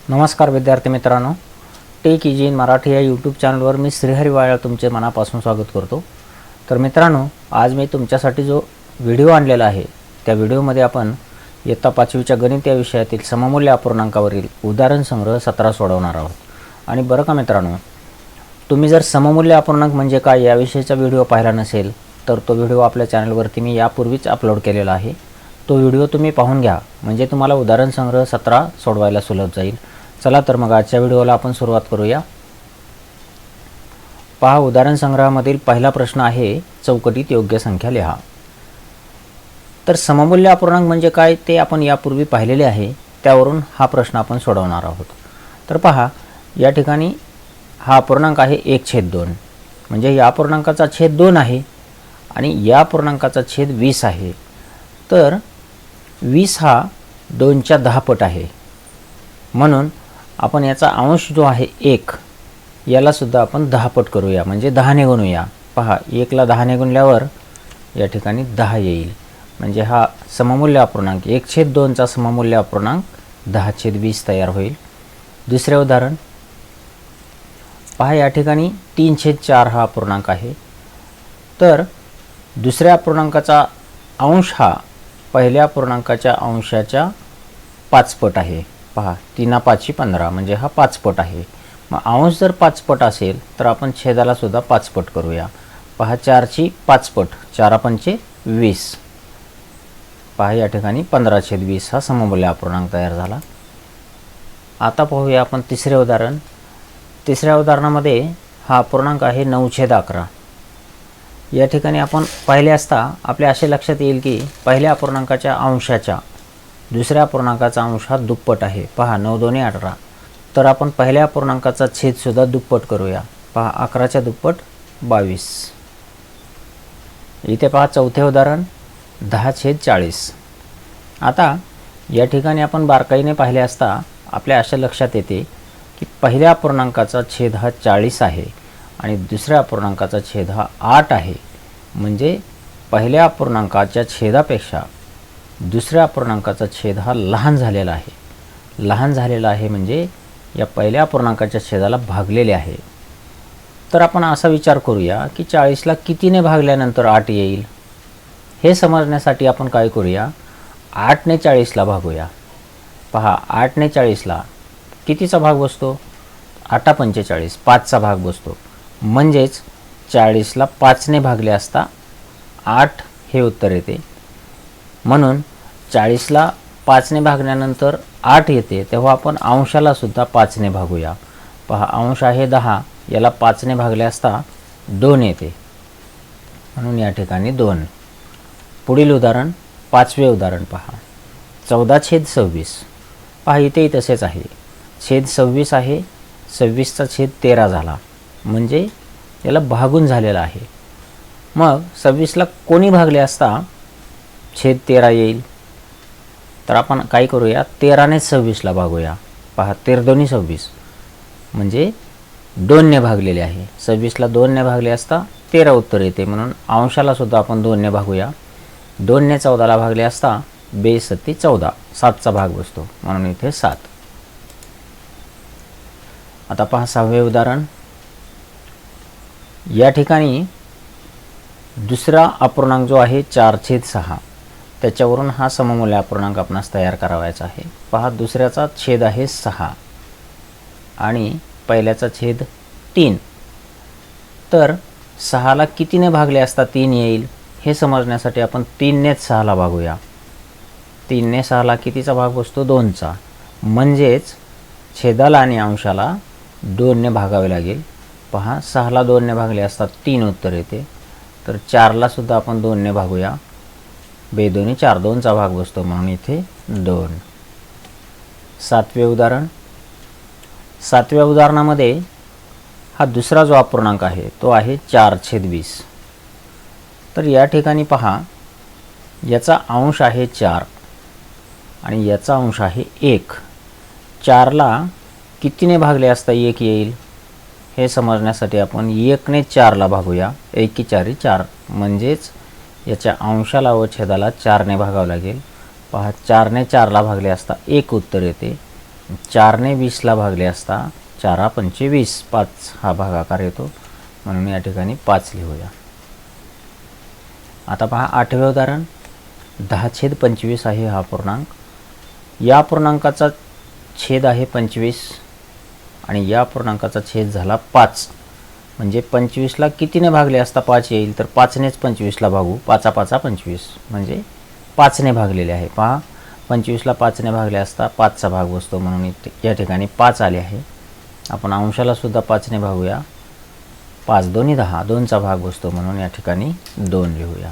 नमस्कार विद्यार्थी मित्रांनो, टेक इजी इन मराठी या यूट्यूब चॅनलवर मी श्रीहरी वाळा तुमचे मनापासून स्वागत करतो। तर मित्रांनो, आज मी तुमच्यासाठी जो व्हिडिओ आणलेला आहे त्या व्हिडिओमध्ये आपण इयत्ता 5वीच्या गणित या विषयातील सममूल्य अपूर्णांकावरील उदाहरण संग्रह 17 सोडवणार आहोत। आणि बरं का मित्रांनो, तुम्ही जर सममूल्य अपूर्णांक म्हणजे काय याविषयीचा व्हिडिओ पाहिला नसेल तर तो व्हिडिओ आपल्या चॅनलवरती मी यापूर्वीच अपलोड केलेला आहे। तो व्हिडिओ तुम्ही पाहून घ्या, म्हणजे तुम्हाला उदाहरण संग्रह 17 सोडवायला सुलभ जाईल। चला तर मग आजच्या व्हिडिओला आपण सुरुवात करूया। पहा, उदाहरण संग्रहामधील पहिला प्रश्न आहे, चौकटीत योग्य संख्या लिहा। तर सममूल्य अपूर्णांक म्हणजे काय ते आपण यापूर्वी पाहिलेले आहे, त्यावरून हा प्रश्न आपण सोडवणार आहोत। तर पहा, या ठिकाणी हा अपूर्णांक आहे 1/2, म्हणजे या अपूर्णांकाचा छेद 2 आहे आणि या अपूर्णांकाचा छेद 20 आहे। तर 20 हा 2च्या 10 पट आहे, म्हणून आपण याचा अंश जो आहे 1 याला सुद्धा आपण 10 पट करूया, म्हणजे 10 ने गुणूया। पहा, 1 ला 10 ने गुणल्यावर या ठिकाणी 10 येईल, म्हणजे हा सममूल्य अपूर्णांक 1/2 चा सममूल्य अपूर्णांक 10/20 तयार होईल। दुसरे उदाहरण पहा, या ठिकाणी 3/4 हा अपूर्णांक आहे। तर दुसऱ्या अपूर्णांकाचा अंश हा पहिल्या अपूर्णांकाच्या अंशाच्या 5 पट आहे। पहा, 3×5 = 15, म्हणजे हा 5 पट आहे। मग अंश जर 5 पट असेल तर आपण छेदाला सुद्धा 5 पट करूया। पहा, 4ची 5 पट, 4×5 = 20। पहा, या ठिकाणी 15/20 हा सममूल्य अपूर्णांक तयार झाला। आता पाहूया आपण तिसरे उदाहरण। तिसऱ्या उदाहरणामध्ये हा अपूर्णांक आहे 9/11। या ठिकाणी आपण पाहिले असता आपल्या असे लक्षात येईल की पहिल्या अपूर्णांकाच्या अंशाच्या दुसऱ्या अपूर्णांकाचा अंश हा दुप्पट आहे। पहा, 9×2 = 18। तर आपण पहिल्या अपूर्णांकाचा छेद सुद्धा दुप्पट करूया। पहा, 11च्या दुप्पट 22। इथे पहा चौथे उदाहरण 10/40। आता या ठिकाणी आपण बारकाईने पाहिले असता आपल्या अशा लक्षात येते की पहिल्या अपूर्णांकाचा छेद हा 40 आहे आणि दुसऱ्या अपूर्णांकाचा छेद हा 8 आहे, म्हणजे पहिल्या अपूर्णांकाच्या छेदापेक्षा दुसऱ्या अपूर्णांकाचा छेद हा लहान झालेला आहे। लहान झालेला आहे म्हणजे या पहिल्या अपूर्णांकाच्या छेदाला भागलेले आहे। तर आपण असा विचार करूया की 40ला कितीने भागल्यानंतर 8 येईल, हे समजण्यासाठी आपण काय करूया, 8ने 40ला भागूया। पहा, 8ने 40ला कितीचा भाग बसतो, 8×45 5चा भाग बसतो, म्हणजेच 40ला 5ने भागले असता 8 हे उत्तर येते। म्हणून 40ला 5ने भागल्यानंतर 8 येते, तेव्हा आपण अंशाला सुद्धा 5ने भागूया। पहा, अंश आहे 10, याला 5ने भागले असता 2 येते, म्हणून या ठिकाणी 2। पुढील उदाहरण, पाचवे उदाहरण पहा, 14/26। पहा, इथेही तसेच आहे, छेद 26 आहे, 26चा छेद 13 झाला, म्हणजे याला भागून झालेला आहे। मग 26ला कोणी भागले असता छेद 13 येईल, तर आपण काय करूया, 13ने 26ला भागूया। पहा, 13×2 = 26, म्हणजे 2ने भागलेले आहे। 26ला 2ने भागले असता 13 उत्तर येते, म्हणून अंशाला सुद्धा आपण 2ने भागूया। 2ने 14ला भागले असता 2×7 = 14, 7चा भाग बसतो, म्हणून इथे 7। आता पहा सहावे उदाहरण। या ठिकाणी दुसरा अपूर्णांक जो आहे 4/6, त्याच्यावरून हा सममूल्य अपूर्णांक आपणास तयार करावायचा आहे। पहा, दुसऱ्याचा छेद आहे 6 आणि पहिल्याचा छेद 3। तर 6ला कितीने भागले असता 3 येईल, हे समजण्यासाठी आपण 3नेच 6ला भागूया। 3ने 6ला कितीचा भाग बसतो, 2चा, म्हणजेच छेदाला आणि अंशाला 2ने भागावे लागेल। पहा, 6ला 2ने भागले असता 3 उत्तर येते, तर 4ला सुद्धा आपण 2ने भागूया। 2×2 = 4, 2चा भाग बसतो, म्हणून इथे 2। सातवे उदाहरण। सातव्या उदाहरणामध्ये हा दुसरा जो अपूर्णांक आहे तो आहे 4/20। तर या ठिकाणी पहा, याचा अंश आहे 4 आणि याचा अंश आहे 1। 4ला कितीने भागले असता 1 येईल, हे समजण्यासाठी आपण 1ने 4ला भागूया। 1×4 = 4, म्हणजेच याच्या अंशाला व छेदाला 4ने भागावे लागेल। पहा, 4ने 4ला भागले असता 1 उत्तर येते, 4ने 20ला भागले असता 4 पंचे 20, 5 हा भागाकार येतो, म्हणून या ठिकाणी 5 लिहूया. आता पहा 8वे उदाहरण. 10/25 आहे हा पूर्णांक. या पूर्णांकाचा छेद आहे 25 आणि या पूर्णांकाचा छेद झाला 5. म्हणजे 25ला कितीने भागले असता 5 येईल, तर 5नेच 25ला भागू. 5 5 25 म्हणजे 5ने भागलेले आहे. पहा 25ला 5ने भागले असता 5चा भाग बसतो, म्हणून या ठिकाणी 5 आले आहे. आपण अंशाला सुद्धा 5ने भागूया. 5 2 10, 2चा भाग बसतो, म्हणून या ठिकाणी 2 लिहूया.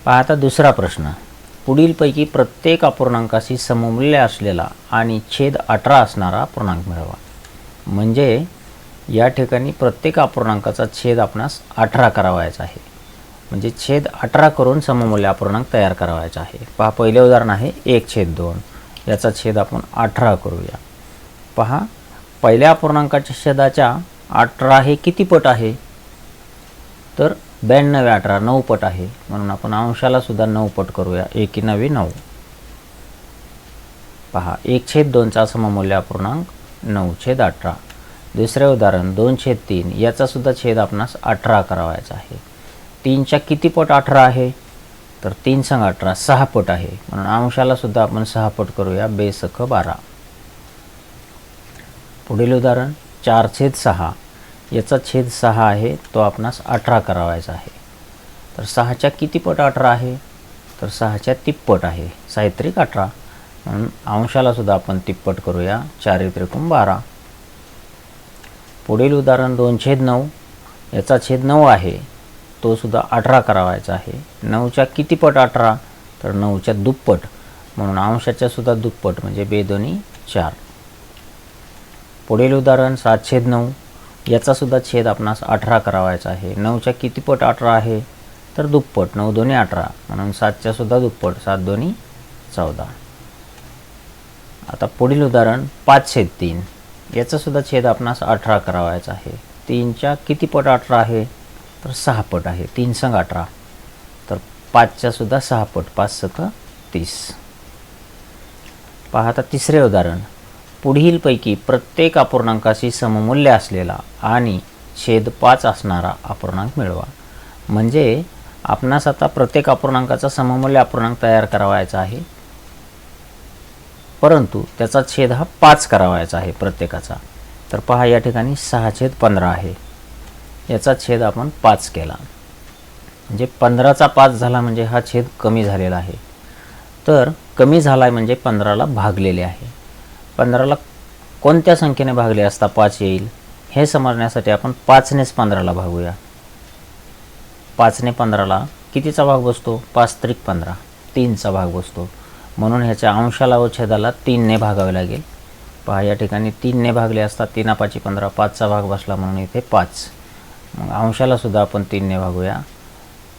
पहा आता दुसरा प्रश्न. पुढीलपैकी प्रत्येक अपूर्णांकाशी सममूल्य असलेला आणि छेद 18 असणारा पूर्णांक मिळवा. म्हणजे या ठिकाणी प्रत्येक अपूर्णांकाचा छेद आपणास 18 करावायचा आहे. म्हणजे छेद 18 करून सममूल्य अपूर्णांक तयार करावायचा आहे. पहा पहिले उदाहरण आहे 1/2. याचा छेद आपण 18 करूया. पहा पहिल्या अपूर्णांकाच्या छेदाच्या 18 हे किती पट आहे, तर 92 18 9 पट आहे, म्हणून आपण अंशाला सुद्धा 9 पट करूया. 1 9 9. पहा 1/2चा सममूल्य अपूर्णांक 9/18. दुसरे उदाहरण 2/3. याचा सुद्धा छेद आपणास 18 करावायचा आहे. 3च्या किती पट 18 आहे, तर 3 संग 18 6 पट आहे, म्हणून अंशाला सुद्धा आपण 6 पट करूया. 2×12. पुढील उदाहरण 4/6. याचा छेद 6 आहे, तो आपणास 18 करावायचा आहे. तर 6च्या किती पट 18 आहे, तर 6च्या तिप्पट आहे. 6 18, म्हणून अंशाला सुद्धा आपण तिप्पट करूया. 4×12. पुढील उदाहरण 2/9. याचा छेद 9 आहे, तो सुद्धा 18 करावायचा आहे. 9च्या किती पट 18, तर 9च्या दुप्पट, म्हणून अंशाच्या सुद्धा दुप्पट, म्हणजे 2 2 4. पुढील उदाहरण 7/9. याचा सुद्धा छेद आपणास 18 करावायचा आहे. 9च्या किती पट 18 आहे, तर दुप्पट. 9 2 18, म्हणून 7च्या सुद्धा दुप्पट. 7 2 14. आता पुढील उदाहरण 5/3. याचा सुद्धा छेद आपणास 18 करावायचा आहे. 3च्या किती पट 18 आहे, तर 6 पट आहे. 3 संग 18, तर 5च्या सुद्धा 6 पट. 5 6 30. पहा आता तिसरे उदाहरण. पुढीलपैकी प्रत्येक अपूर्णांकाशी सममूल्य असलेला आणि छेद 5 असणारा अपूर्णांक मिळवा. म्हणजे आपणास आता प्रत्येक अपूर्णांकाचा सममूल्य अपूर्णांक तयार करावायचा आहे, परंतु त्याचा छेद हा 5 करावायचा आहे प्रत्येकाचा. तर पहा या ठिकाणी 6/15 आहे. याचा छेद आपण 5 केला, म्हणजे 15चा 5 झाला, म्हणजे हा छेद कमी झालेला आहे. तर कमी झाला आहे म्हणजे 15ला भागलेले आहे. 15ला कोणत्या संख्येने भागले असता 5 येईल, हे समजण्यासाठी आपण 5नेच 15ला भागूया. 5ने 15ला कितीचा भाग बसतो, 5 त्रिक 15, 3चा भाग बसतो, म्हणून ह्याच्या अंशाला व छेदाला 3ने भागावे लागेल. पहा या ठिकाणी 3ने भागले असता 3 5 15, 5चा भाग बसला, म्हणून इथे 5. मग अंशाला सुद्धा आपण 3ने भागूया.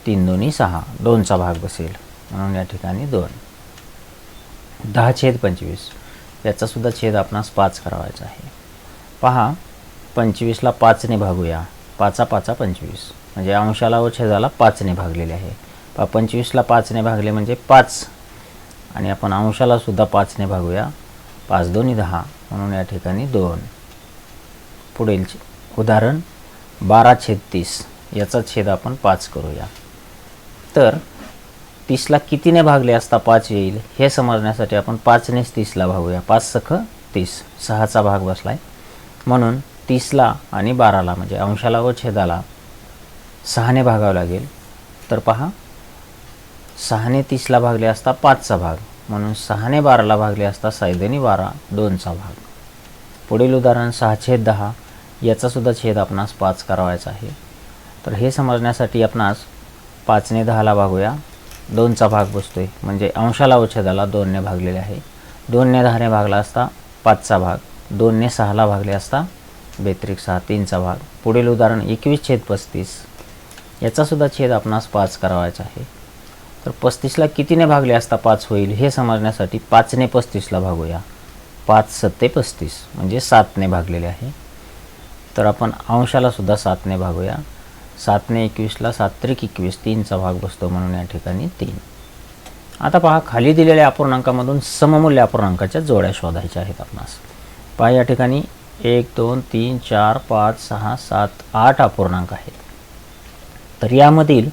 3 2 6, 2चा भाग बसेल, म्हणून या ठिकाणी 2. 10/25. याचा सुद्धा छेद आपणास 5 करावायचा आहे. पहा 25ला 5ने भागूया. 5 5 25, म्हणजे अंशाला व छेदाला 5ने भागलेले आहे. 25ला 5ने भागले म्हणजे 5, आणि आपण अंशाला सुद्धा 5ने भागूया. 5 2 10, म्हणून या ठिकाणी 2. पुढील उदाहरण 12/30. याचा छेद आपण 5 करूया. तर 30ला कितीने भागले असता 5 येईल, हे समजण्यासाठी आपण 5नेच 30ला भागूया. 5 6 30, 6चा भाग बसलाय, म्हणून 30ला आणि 12ला म्हणजे अंशाला व छेदाला 6ने भागावं लागेल. तर पहा 6ने 30ला भागले असता 5चा भाग, म्हणून 6ने 12ला भागले असता 6 2 12, 2चा भाग. पुढील उदाहरण 6/10. याचा सुद्धा छेद आपणास 5 करावायचा आहे. तर हे समजण्यासाठी आपणास 5ने 10ला भागूया. 2चा भाग बसतोय, म्हणजे अंशाला व छेदाला 2ने भागलेले आहे. 2ने 10ने भागला असता 5चा भाग. 2ने 6ला भागले असता 2 6, 3चा भाग. पुढील उदाहरण 21/35. याचा सुद्धा छेद आपणास 5 करावायचा आहे. तर 35ला कितीने भागले असता 5 होईल, हे समजण्यासाठी 5ने 35ला भागूया. 5 7 35, म्हणजे 7ने भागलेले आहे. तर आपण अंशाला सुद्धा 7ने भागूया. 7ने 21ला 7 3 21, 3चा भाग बसतो, म्हणून या ठिकाणी 3. आता पहा, खाली दिलेल्या अपूर्णांकामधून सममूल्य अपूर्णांकाच्या जोड्या शोधायच्या आहेत आपणास. पहा या ठिकाणी 1 2 3 4 5 6 7 8 अपूर्णांक आहेत. तर यामधील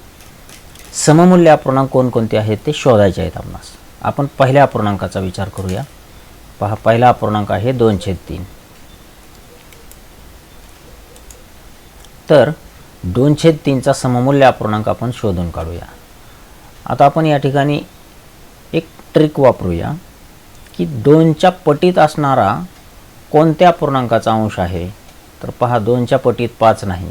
सममूल्य अपूर्णांक कोणकोणते आहेत ते शोधायचे आहेत आपणास. आपण पहिल्या अपूर्णांकाचा विचार करूया. पहा, पहिला अपूर्णांक आहे 2/3. तर 2/3चा सममूल्य अपूर्णांक आपण शोधून काढूया. आता आपण या ठिकाणी एक ट्रिक वापरूया की 2च्या पटीत असणारा कोणत्या अपूर्णांकाचा अंश आहे. तर पहा, 2च्या पटीत 5 नाही,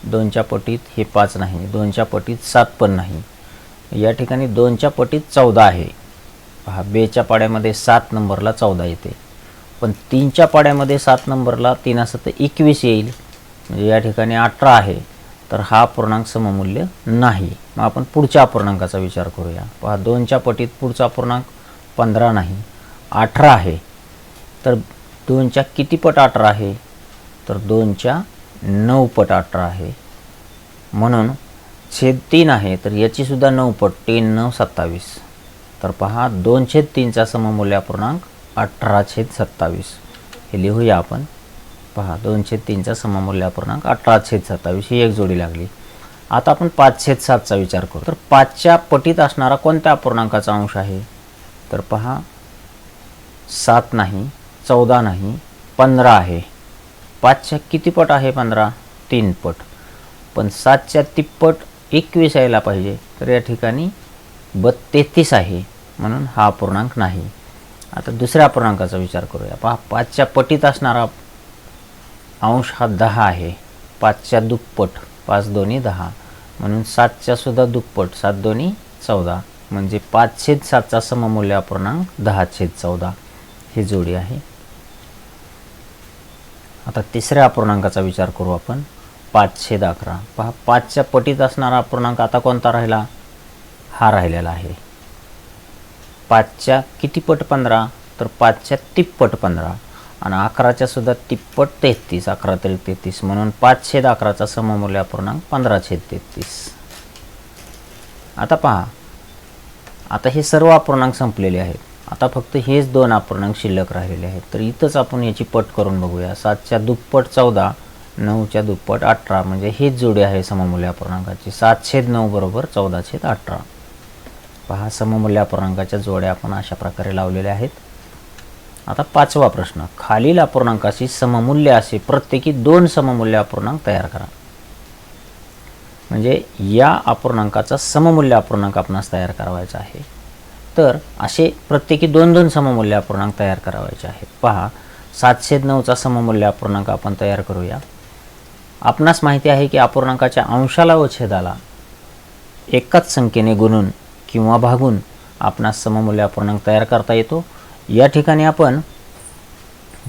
2च्या पटीत हे 5 नाही, 2च्या पटीत 7 पण नाही. या ठिकाणी 2च्या पटीत 14 आहे. पहा, 2च्या पाड्यामध्ये 7 नंबरला 14 येते, पण 3च्या पाड्यामध्ये 7 नंबरला 3 असं तर 21 येईल, म्हणजे या ठिकाणी 18 आहे. तर हा अपूर्णांक सममूल्य नाही. मग आपण पुढच्या अपूर्णांकाचा विचार करूया. पहा, 2च्या पटीत पुढचा अपूर्णांक 15 नाही, 18 आहे. तर 2च्या किती पट 18 आहे. तर 2च्या 9 पट 18 आहे. म्हणून छेद 3 आहे, तर याची सुद्धा 9 पट, 3 9 27. तर पहा, 2/3चा सममूल्य अपूर्णांक 18/27 हे लिहूया आपण. पहा, 2/3चा सममूल्य अपूर्णांक 18/27 ही एक जोडी लागली. आता आपण 5/7चा विचार करू. तर 5च्या पटीत असणारा कोणत्या अपूर्णांकाचा अंश आहे. तर पहा, 7 नाही, 14 नाही, 15 आहे. 5च्या किती पट आहे 15. 3 पट, पण 7च्या तिप्पट 21 यायला पाहिजे. तर या ठिकाणी 33 आहे, म्हणून हा अपूर्णांक नाही. आता दुसऱ्या अपूर्णांकाचा विचार करूया. पहा, 5च्या पटीत असणारा अंश हा 10 आहे. 5च्या दुप्पट, 5 दोन्ही 10, म्हणून 7च्या सुद्धा दुप्पट, 7 दोन्ही 14, म्हणजे 5/7चा सममूल्य अपूर्णांक 10/14 ही जोडी आहे. आता तिसऱ्या अपूर्णांकाचा विचार करू आपण. 5/11. पहा, 5च्या पटीत असणारा अपूर्णांक आता कोणता राहिला. हा राहिलेला आहे. 5च्या किती पट 15. तर 5च्या तिप्पट 15, आणि 11च्या सुद्धा तिप्पट 33, 11 तरी 33, म्हणून 5/11चा सममूल्य अपूर्णांक 15/33. आता पहा, आता हे सर्व अपूर्णांक संपलेले आहेत. आता फक्त हेच 2 अपूर्णांक शिल्लक राहिलेले आहेत. तर इथंच आपण याची पट करून बघूया. 7च्या दुप्पट 14, 9च्या दुप्पट 18, म्हणजे हीच जोडी आहे सममूल्य अपूर्णांकाची. 7/9 बरोबर 14/18. पहा, सममूल्य अपूर्णांकाच्या जोड्या आपण अशा प्रकारे लावलेल्या आहेत. आता 5वा प्रश्न. खालील अपूर्णांकाशी सममूल्य असे प्रत्येकी 2 सममूल्य अपूर्णांक तयार करा. म्हणजे या अपूर्णांकाचा सममूल्य अपूर्णांक आपणास तयार करावायचा आहे. तर असे प्रत्येकी 2-2 सममूल्य अपूर्णांक तयार करावायचे आहेत. पहा, 7/9चा सममूल्य अपूर्णांक आपण तयार करूया. आपणास माहिती आहे की अपूर्णांकाच्या अंशाला व छेदाला एकाच संख्येने गुणून किंवा भागून आपणास सममूल्य अपूर्णांक तयार करता येतो. या ठिकाणी आपण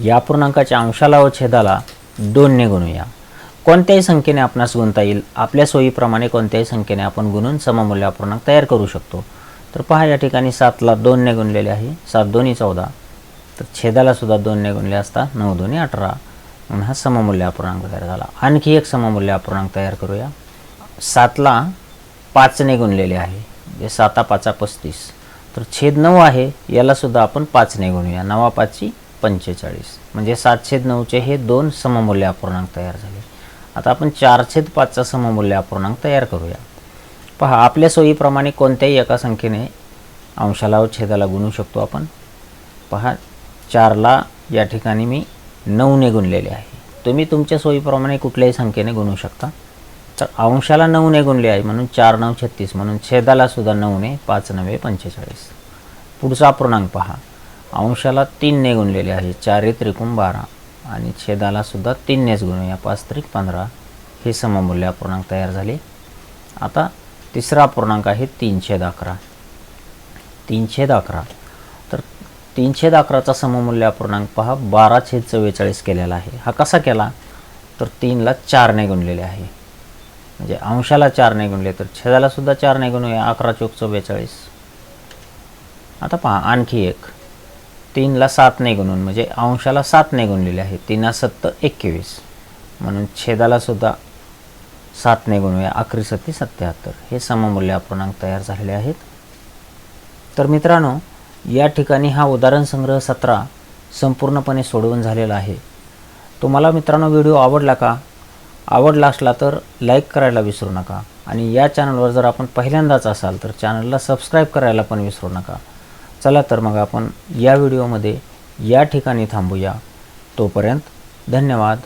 या अपूर्णांकाच्या अंशाला व छेदाला 2ने गुणूया. कोणत्याही संख्येने आपणास गुणता येईल. आपल्या सोयीप्रमाणे कोणत्याही संख्येने आपण गुणून सममूल्य अपूर्णांक तयार करू शकतो. तर पहा, या ठिकाणी 7ला 2ने गुणलेले आहे, 7 दोन्ही 14. तर छेदाला सुद्धा 2ने गुणले असता 9 दोन्ही 18, म्हणून हा सममूल्य अपूर्णांक तयार झाला. आणखी एक सममूल्य अपूर्णांक तयार करूया. 7ला 5ने गुणलेले आहे, म्हणजे 7 5 35. तर छेद 9 आहे, याला सुद्धा आपण 5ने गुणूया. 9 5 45, म्हणजे 7/9चे हे 2 सममूल्य अपूर्णांक तयार झाले. आता आपण 4/5चा सममूल्य अपूर्णांक तयार करूया. पहा, आपल्या सोयीप्रमाणे कोणत्याही एका संख्येने अंशाला व छेदाला गुणू शकतो आपण. पहा, 4ला या ठिकाणी मी 9ने गुणलेले आहे. तुम्ही तुमच्या सोयीप्रमाणे कुठल्याही संख्येने गुणू शकता. तर अंशाला 9ने गुणले आहे, म्हणून 4 9 36, म्हणून छेदाला सुद्धा 9ने, 5 9 45. पुढचा अपूर्णांक पहा, अंशाला 3ने गुणलेले आहे, 4 त्रिकोण 12, आणि छेदाला सुद्धा 3नेच गुणूया, 5 त्रिक 15. हे सममूल्य अपूर्णांक तयार झाले. आता तिसरा अपूर्णांक आहे 3/11. 3/11. तर 3/11चा सममूल्य अपूर्णांक पहा 12/44 केलेला आहे. हा कसा केला. तर 3ला 4ने गुणलेले आहे, म्हणजे अंशाला 4ने गुणले, तर छेदाला सुद्धा 4ने गुणूया, 11 चौक 44. आता पहा, आणखी एक 3ला 7ने गुणून, म्हणजे अंशाला 7ने गुणलेले आहे, 3 7 21, म्हणून छेदाला सुद्धा 7ने गुणूया, 11 7 77. हे सममूल्य अपूर्णांक तयार झालेले आहेत. तर मित्रांनो, या ठिकाणी हा उदाहरण संग्रह 17 संपूर्णपणे सोडवून झालेला आहे. तुम्हाला मित्रांनो व्हिडिओ आवडला का? आवडला असला तर लाईक करायला विसरू नका आणि या चॅनलवर जर आपण पहिल्यांदाच असाल तर चॅनलला सबस्क्राईब करायला पण विसरू नका. चला तर मग आपण या व्हिडिओमध्ये या ठिकाणी थांबूया. तोपर्यंत धन्यवाद.